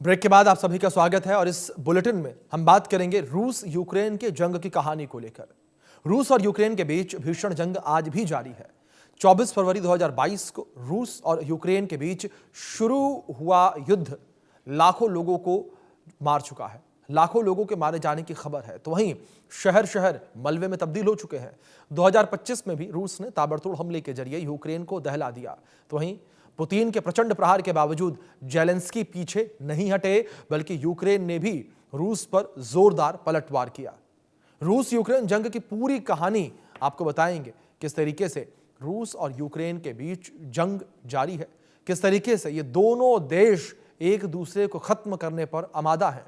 Break के बाद आप सभी का स्वागत है और इस बुलेटिन में हम बात करेंगे रूस यूक्रेन के जंग की कहानी को लेकर। रूस और यूक्रेन के बीच भीषण जंग आज भी जारी है। 24 फरवरी 2022 को रूस और यूक्रेन के बीच शुरू हुआ युद्ध लाखों लोगों को मार चुका है। लाखों लोगों के मारे जाने की खबर है, तो वहीं शहर शहर मलबे में तब्दील हो चुके हैं। 2025 में भी रूस ने ताबड़तोड़ हमले के जरिए यूक्रेन को दहला दिया। तो वहीं पुतिन के प्रचंड प्रहार के बावजूद जेलेंस्की पीछे नहीं हटे, बल्कि यूक्रेन ने भी रूस पर जोरदार पलटवार किया। रूस यूक्रेन जंग की पूरी कहानी आपको बताएंगे, किस तरीके से रूस और यूक्रेन के बीच जंग जारी है, किस तरीके से ये दोनों देश एक दूसरे को खत्म करने पर आमादा हैं।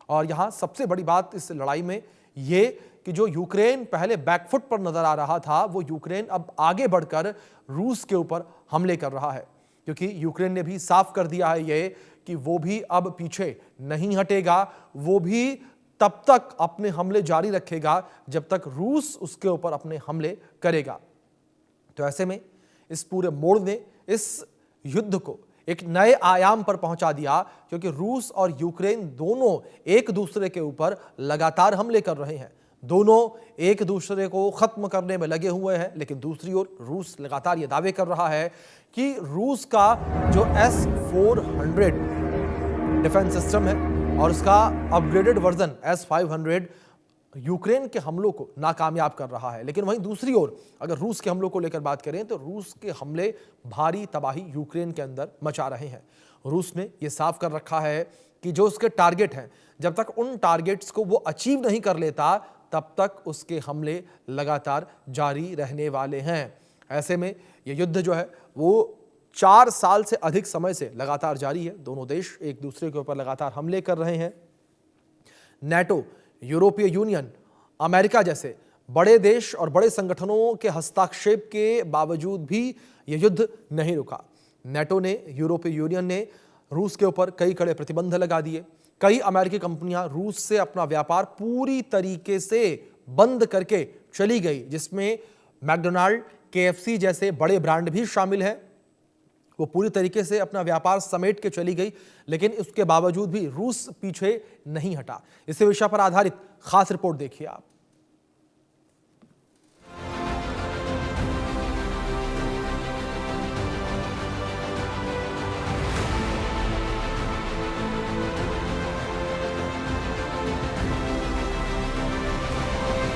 और यहां सबसे बड़ी बात इस लड़ाई में ये कि जो यूक्रेन पहले बैकफुट पर नजर आ रहा था, वो यूक्रेन अब आगे बढ़कर रूस के ऊपर हमले कर रहा है, क्योंकि यूक्रेन ने भी साफ कर दिया है ये कि वो भी अब पीछे नहीं हटेगा। वो भी तब तक अपने हमले जारी रखेगा जब तक रूस उसके ऊपर अपने हमले करेगा। तो ऐसे में इस पूरे मोड़ ने इस युद्ध को एक नए आयाम पर पहुंचा दिया, क्योंकि रूस और यूक्रेन दोनों एक दूसरे के ऊपर लगातार हमले कर रहे हैं। दोनों एक दूसरे को खत्म करने में लगे हुए हैं, लेकिन दूसरी ओर रूस लगातार ये दावे कर रहा है कि रूस का जो S-400 डिफेंस सिस्टम है और उसका अपग्रेडेड वर्जन S-500 यूक्रेन के हमलों को नाकामयाब कर रहा है। लेकिन वहीं दूसरी ओर अगर रूस के हमलों को लेकर बात करें तो रूस के हमले भारी तबाही यूक्रेन के अंदर मचा रहे हैं। रूस ने यह साफ कर रखा है कि जो उसके टारगेट हैं, जब तक उन टारगेट्स को वो अचीव नहीं कर लेता, तब तक उसके हमले लगातार जारी रहने वाले हैं। ऐसे में यह युद्ध जो है वो 4 साल से अधिक समय से लगातार जारी है। दोनों देश एक दूसरे के ऊपर लगातार हमले कर रहे हैं। नेटो, यूरोपीय यूनियन, अमेरिका जैसे बड़े देश और बड़े संगठनों के हस्तक्षेप के बावजूद भी यह युद्ध नहीं रुका। नेटो ने, यूरोपीय यूनियन ने रूस के ऊपर कई कड़े प्रतिबंध लगा दिए। कई अमेरिकी कंपनियां रूस से अपना व्यापार पूरी तरीके से बंद करके चली गई, जिसमें मैकडोनाल्ड, KFC जैसे बड़े ब्रांड भी शामिल हैं। वो पूरी तरीके से अपना व्यापार समेट के चली गई, लेकिन उसके बावजूद भी रूस पीछे नहीं हटा। इस विषय पर आधारित खास रिपोर्ट देखिए आप।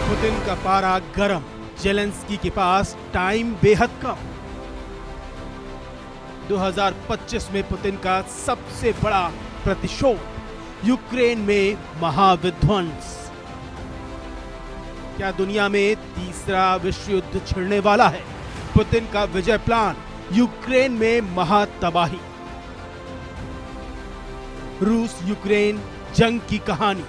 पुतिन का पारा गरम, जेलेंस्की के पास टाइम बेहद कम। 2025 में पुतिन का सबसे बड़ा प्रतिशोध, यूक्रेन में महाविध्वंस। क्या दुनिया में तीसरा विश्व युद्ध छिड़ने वाला है? पुतिन का विजय प्लान, यूक्रेन में महातबाही। रूस यूक्रेन जंग की कहानी।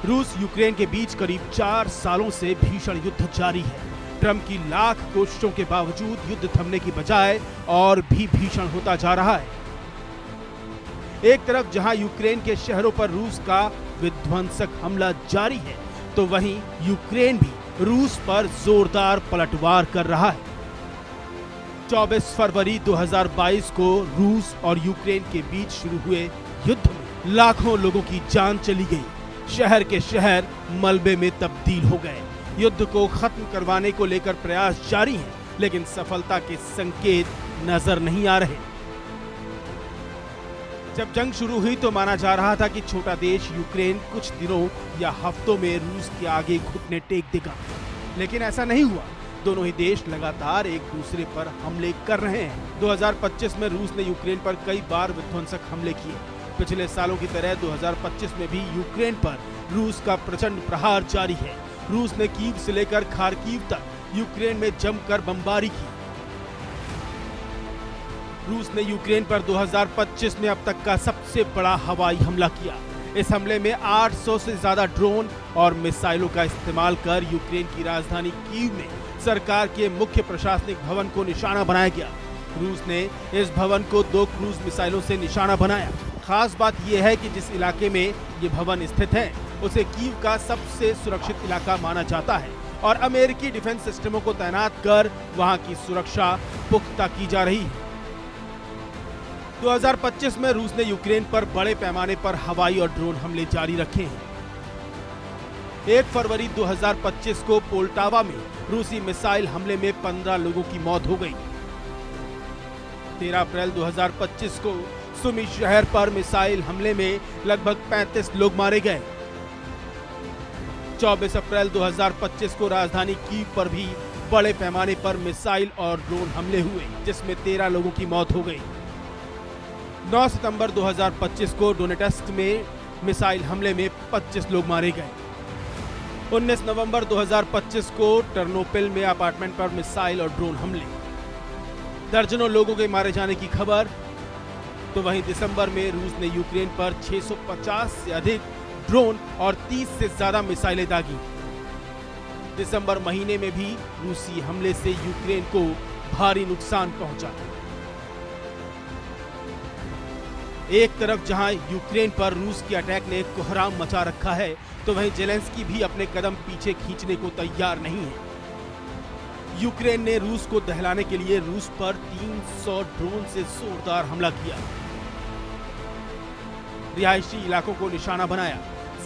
रूस यूक्रेन के बीच करीब 4 सालों से भीषण युद्ध जारी है। ट्रंप की लाख कोशिशों के बावजूद युद्ध थमने की बजाय और भी भीषण होता जा रहा है। एक तरफ जहां यूक्रेन के शहरों पर रूस का विध्वंसक हमला जारी है, तो वहीं यूक्रेन भी रूस पर जोरदार पलटवार कर रहा है। 24 फरवरी 2022 को रूस और यूक्रेन के बीच शुरू हुए युद्ध में लाखों लोगों की जान चली गई। शहर के शहर मलबे में तब्दील हो गए। युद्ध को खत्म करवाने को लेकर प्रयास जारी हैं, लेकिन सफलता के संकेत नजर नहीं आ रहे। जब जंग शुरू हुई तो माना जा रहा था कि छोटा देश यूक्रेन कुछ दिनों या हफ्तों में रूस के आगे घुटने टेक देगा, लेकिन ऐसा नहीं हुआ। दोनों ही देश लगातार एक दूसरे पर हमले कर रहे हैं। 2025 में रूस ने यूक्रेन पर कई बार विध्वंसक हमले किए। पिछले सालों की तरह 2025 में भी यूक्रेन पर रूस का प्रचंड प्रहार जारी है। रूस ने कीव से लेकर खार्किव तक यूक्रेन में जमकर बमबारी की। रूस ने यूक्रेन पर 2025 में अब तक का सबसे बड़ा हवाई हमला किया। इस हमले में 800 से ज्यादा ड्रोन और मिसाइलों का इस्तेमाल कर यूक्रेन की राजधानी कीव में सरकार के मुख्य प्रशासनिक भवन को निशाना बनाया गया। रूस ने इस भवन को 2 क्रूज मिसाइलों से निशाना बनाया। खास बात यह है कि जिस इलाके में ये भवन स्थित है, उसे कीव का सबसे सुरक्षित इलाका माना जाता है और अमेरिकी डिफेंस सिस्टमों को तैनात कर वहां की सुरक्षा पुख्ता की जा रही है। 2025 में रूस ने यूक्रेन पर बड़े पैमाने पर हवाई और ड्रोन हमले जारी रखे हैं। 1 फरवरी 2025 को पोल्टावा में रूसी मिसाइल हमले में 15 लोगों की मौत हो गई। 13 अप्रैल 2025 को सुमी शहर पर मिसाइल हमले में लगभग 35 लोग मारे गए। 24 अप्रैल 2025 को राजधानी कीव पर भी बड़े पैमाने पर मिसाइल और ड्रोन हमले हुए, जिसमें 13 लोगों की मौत हो गई। 9 सितंबर 2025 को डोनेट्स्क में मिसाइल हमले में 25 लोग मारे गए। 19 नवंबर 2025 को टर्नोपिल में अपार्टमेंट पर मिसाइल और ड्रोन हमले, दर्जनों लोगों के मारे जाने की खबर। तो वहीं दिसंबर में रूस ने यूक्रेन पर 650 से अधिक ड्रोन और 30 से ज्यादा मिसाइलें दागी। दिसंबर महीने में भी रूसी हमले से यूक्रेन को भारी नुकसान पहुंचा। एक तरफ जहां यूक्रेन पर रूस के अटैक ने कोहराम मचा रखा है, तो वहीं जेलेंस्की भी अपने कदम पीछे खींचने को तैयार नहीं है। यूक्रेन ने रूस को दहलाने के लिए रूस पर 300 ड्रोन से जोरदार हमला किया, रिहायशी इलाकों को निशाना बनाया।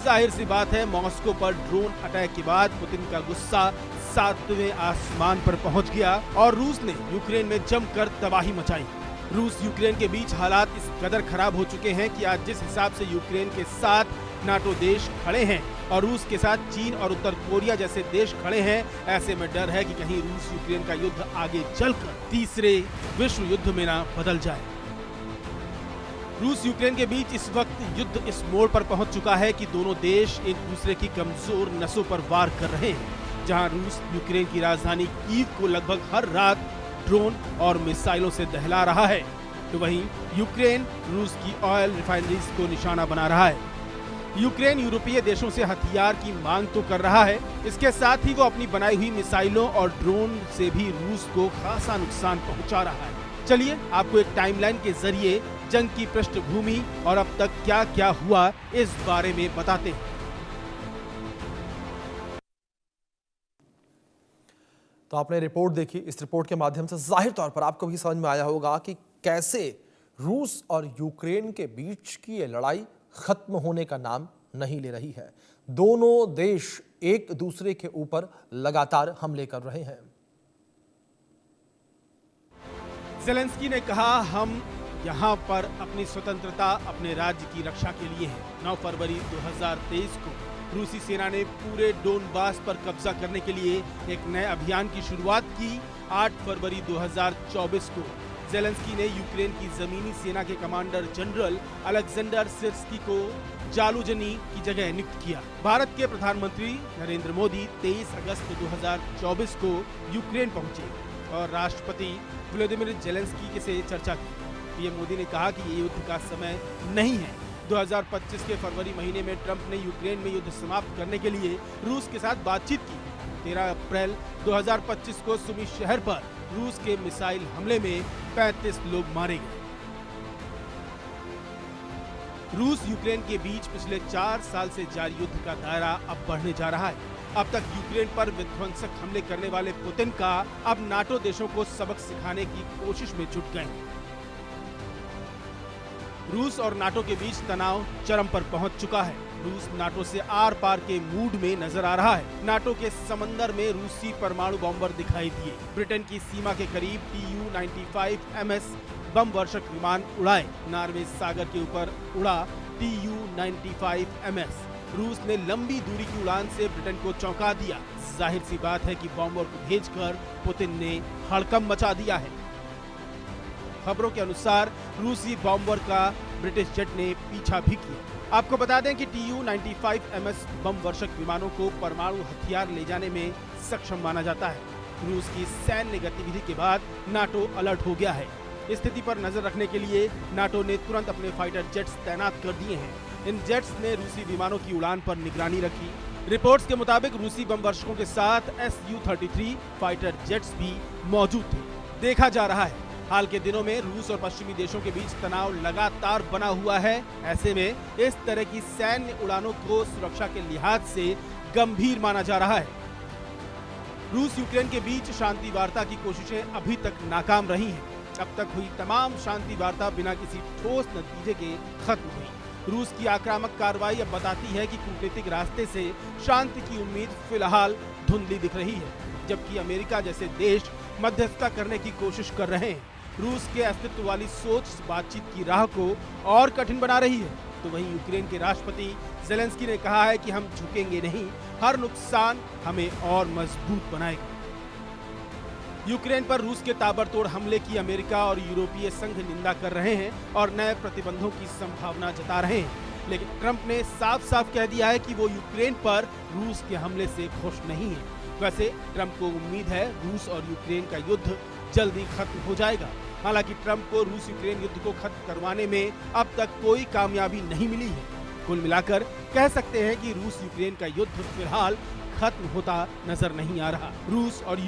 जाहिर सी बात है, मॉस्को पर ड्रोन अटैक के बाद पुतिन का गुस्सा 7वें आसमान पर पहुंच गया और रूस ने यूक्रेन में जमकर तबाही मचाई। रूस यूक्रेन के बीच हालात इस कदर खराब हो चुके हैं कि आज जिस हिसाब से यूक्रेन के साथ नाटो देश खड़े हैं और रूस के साथ चीन और उत्तर कोरिया जैसे देश खड़े हैं, ऐसे में डर है कि कहीं रूस यूक्रेन का युद्ध आगे चलकर तीसरे विश्व युद्ध में ना बदल जाए। रूस यूक्रेन के बीच इस वक्त युद्ध इस मोड़ पर पहुंच चुका है कि दोनों देश एक दूसरे की कमजोर नसों पर वार कर रहे हैं। जहां रूस यूक्रेन की राजधानी कीव को लगभग हर रात ड्रोन और मिसाइलों से दहला रहा है, तो वहीं यूक्रेन रूस की ऑयल रिफाइनरीज को निशाना बना रहा है। यूक्रेन यूरोपीय देशों से हथियार की मांग तो कर रहा है, इसके साथ ही वो अपनी बनाई हुई मिसाइलों और ड्रोन से भी रूस को खासा नुकसान पहुंचा रहा है। चलिए आपको एक टाइमलाइन के जरिए जंग की पृष्ठभूमि और अब तक क्या क्या हुआ इस बारे में बताते हैं। तो आपने रिपोर्ट देखी, इस रिपोर्ट के माध्यम से जाहिर तौर पर आपको भी समझ में आया होगा कि कैसे रूस और यूक्रेन के बीच की ये लड़ाई खत्म होने का नाम नहीं ले रही है। दोनों देश एक दूसरे के ऊपर लगातार हमले कर रहे हैं। ज़ेलेंस्की ने कहा, हम यहाँ पर अपनी स्वतंत्रता, अपने राज्य की रक्षा के लिए हैं। 9 फरवरी 2023 को रूसी सेना ने पूरे डोनबास पर कब्जा करने के लिए एक नए अभियान की शुरुआत की। 8 फरवरी 2024 को ज़ेलेंस्की ने यूक्रेन की जमीनी सेना के कमांडर जनरल अलेक्जेंडर सिर्स्की को जालूजनी की जगह नियुक्त किया। भारत के प्रधानमंत्री नरेंद्र मोदी 23 अगस्त 2024 को यूक्रेन पहुंचे और राष्ट्रपति व्लादिमीर ज़ेलेंस्की से चर्चा की। पीएम मोदी ने कहा कि ये युद्ध का समय नहीं है। 2025 के फरवरी महीने में ट्रंप ने यूक्रेन में युद्ध समाप्त करने के लिए रूस के साथ बातचीत की। 13 अप्रैल 2025 को सुमी शहर पर रूस के मिसाइल हमले में 35 लोग मारे गए। रूस यूक्रेन के बीच पिछले 4 साल से जारी युद्ध का दायरा अब बढ़ने जा रहा है। अब तक यूक्रेन पर विध्वंसक हमले करने वाले पुतिन का अब नाटो देशों को सबक सिखाने की कोशिश में जुट गए। रूस और नाटो के बीच तनाव चरम पर पहुंच चुका है। रूस नाटो से आर पार के मूड में नजर आ रहा है। नाटो के समंदर में रूसी परमाणु बॉम्बर दिखाई दिए। ब्रिटेन की सीमा के करीब Tu-95 MS बम वर्षक विमान उड़ाए। नॉर्वे सागर के ऊपर उड़ा Tu-95 MS। रूस ने लंबी दूरी की उड़ान से ब्रिटेन को चौंका दिया। जाहिर सी बात है कि बॉम्बर को भेजकर पुतिन ने हड़कंप मचा दिया है। खबरों के अनुसार रूसी बॉम्बर का ब्रिटिश जेट ने पीछा भी किया। आपको बता दें कि Tu-95 MS बम वर्षक विमानों को परमाणु हथियार ले जाने में सक्षम माना जाता है। रूस की सैन्य गतिविधि के बाद नाटो अलर्ट हो गया है। स्थिति पर नजर रखने के लिए नाटो ने तुरंत अपने फाइटर जेट्स तैनात कर दिए हैं। इन जेट्स ने रूसी विमानों की उड़ान पर निगरानी रखी। रिपोर्ट्स के मुताबिक रूसी बम वर्षकों के साथ Su-33 फाइटर जेट्स भी मौजूद थे। देखा जा रहा है हाल के दिनों में रूस और पश्चिमी देशों के बीच तनाव लगातार बना हुआ है। ऐसे में इस तरह की सैन्य उड़ानों को सुरक्षा के लिहाज से गंभीर माना जा रहा है। रूस यूक्रेन के बीच शांति वार्ता की कोशिशें अभी तक नाकाम रही हैं। अब तक हुई तमाम शांति वार्ता बिना किसी ठोस नतीजे के खत्म हुई। रूस की आक्रामक कार्रवाई अब बताती है कि कूटनीतिक रास्ते से शांति की उम्मीद फिलहाल धुंधली दिख रही है, जबकि अमेरिका जैसे देश मध्यस्थता करने की कोशिश कर रहे हैं। रूस के अस्तित्व वाली सोच इस बातचीत की राह को और कठिन बना रही है। तो वहीं यूक्रेन के राष्ट्रपति ज़ेलेंस्की ने कहा है कि हम झुकेंगे नहीं, हर नुकसान हमें और मजबूत बनाएगा। यूक्रेन पर रूस के ताबड़तोड़ हमले की अमेरिका और यूरोपीय संघ निंदा कर रहे हैं और नए प्रतिबंधों की संभावना जता रहे हैं। लेकिन ट्रंप ने साफ साफ कह दिया है कि वो यूक्रेन पर रूस के हमले से खुश नहीं है। वैसे ट्रंप को उम्मीद है रूस और यूक्रेन का युद्ध जल्दी खत्म हो जाएगा। हालांकि ट्रंप को रूस यूक्रेन युद्ध को खत्म करवाने में अब तक कोई कामयाबी नहीं मिली है। कुल मिलाकर कह सकते हैं कि रूस यूक्रेन का युद्ध फिलहाल खत्म होता नजर नहीं आ रहा। रूस और